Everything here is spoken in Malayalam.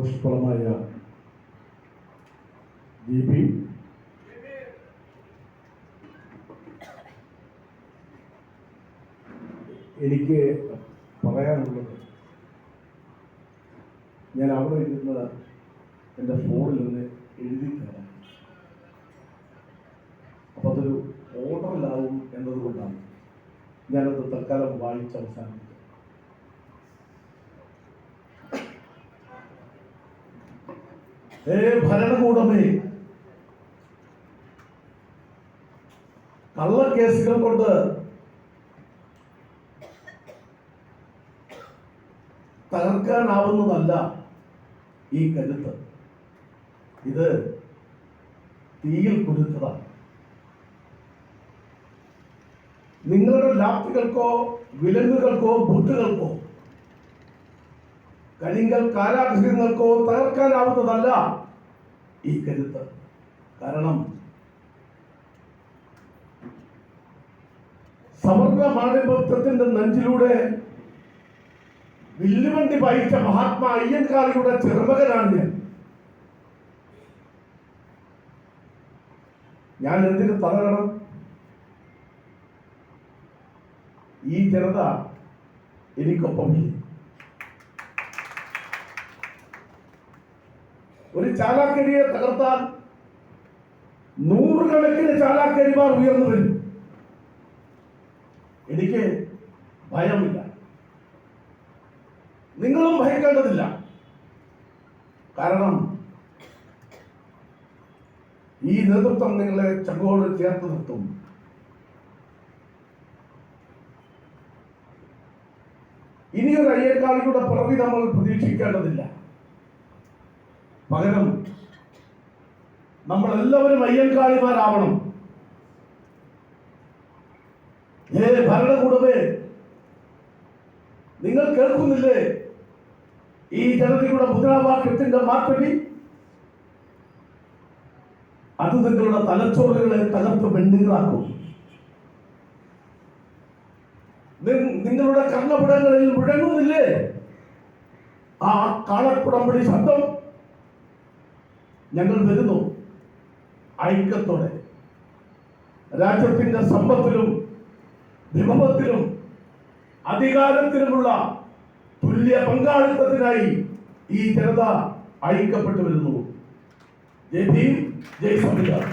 സന്തോഷപ്രദമായ ദീപി, എനിക്ക് പറയാനുള്ളത്, ഞാൻ അവിടെ ഇരുന്ന് എൻ്റെ ഫോണിൽ നിന്ന് എഴുതി തരാം. അപ്പോൾ അതൊരു ഓർഡറിലാവും എന്നതുകൊണ്ടാണ് ഞാനത് തൽക്കാലം വായിച്ച് അവസാനിപ്പിച്ചത്. ഭരണകൂടമേ, കള്ളക്കേസുകൾ കൊണ്ട് തകർക്കാനാവുന്നതല്ല ഈ കരുത്ത്. ഇത് തീയിൽ കുരുത്തതാണ്. നിങ്ങളുടെ ലാത്തികൾക്കോ വിലങ്ങുകൾക്കോ ബുട്ടുകൾക്കോ കരിങ്കൽ കാരാഗൃഹങ്ങൾക്കോ തകർക്കാനാവുന്നതല്ല ഈ കരുത്ത്. കാരണം സമഗ്ര മാനവത്വത്തിന്റെ നെഞ്ചിലൂടെ വില്ലുവണ്ടി വായിച്ച മഹാത്മാ അയ്യൻകാളിയുടെ ചെറുമകനാണ് ഞാൻ. എന്തിനു തകരണം? ഈ ജനത എനിക്കൊപ്പം. ഒരു ചാലാക്കരിയെ തകർത്താൽ നൂറുകണക്കിന് ചാലാക്കരിമാർ ഉയർന്നു വരും. എനിക്ക് ഭയമില്ല, നിങ്ങളും ഭയക്കേണ്ടതില്ല. കാരണം ഈ നേതൃത്വം നിങ്ങളെ ചങ്കോട് ചേർത്ത് നിർത്തും. ഇനിയൊരു അയ്യൻകാളിയുടെ പിറവി നമ്മൾ പ്രതീക്ഷിക്കേണ്ടതില്ല. പകരം നമ്മളെല്ലാവരും അയ്യൻകാളിമാരാവണം. ഭരണകൂടമേ, നിങ്ങൾ കേൾക്കുന്നില്ലേ ഈ ജനതയുടെ മുദ്രാവാക്യത്തിന്റെ മാറ്റൊലി? അത് നിങ്ങളുടെ തലച്ചോറുകളെ തകർത്ത് വെണ്ണീറാക്കും. നിങ്ങളുടെ കർണപുടങ്ങളിൽ മുഴങ്ങുന്നില്ലേ ആ കാളക്കുടമ്പടി ശബ്ദം? ഞങ്ങൾ വരുന്നു ഐക്യത്തോടെ. രാജ്യത്തിന്റെ സമ്പത്തിലും വിഭവത്തിലും അധികാരത്തിലുമുള്ള തുല്യ പങ്കാളിത്തത്തിനായി ഈ ജനത ഐക്യപ്പെട്ടു വരുന്നു. ജയ് ഭീം, ജയ് സംവിധാനം.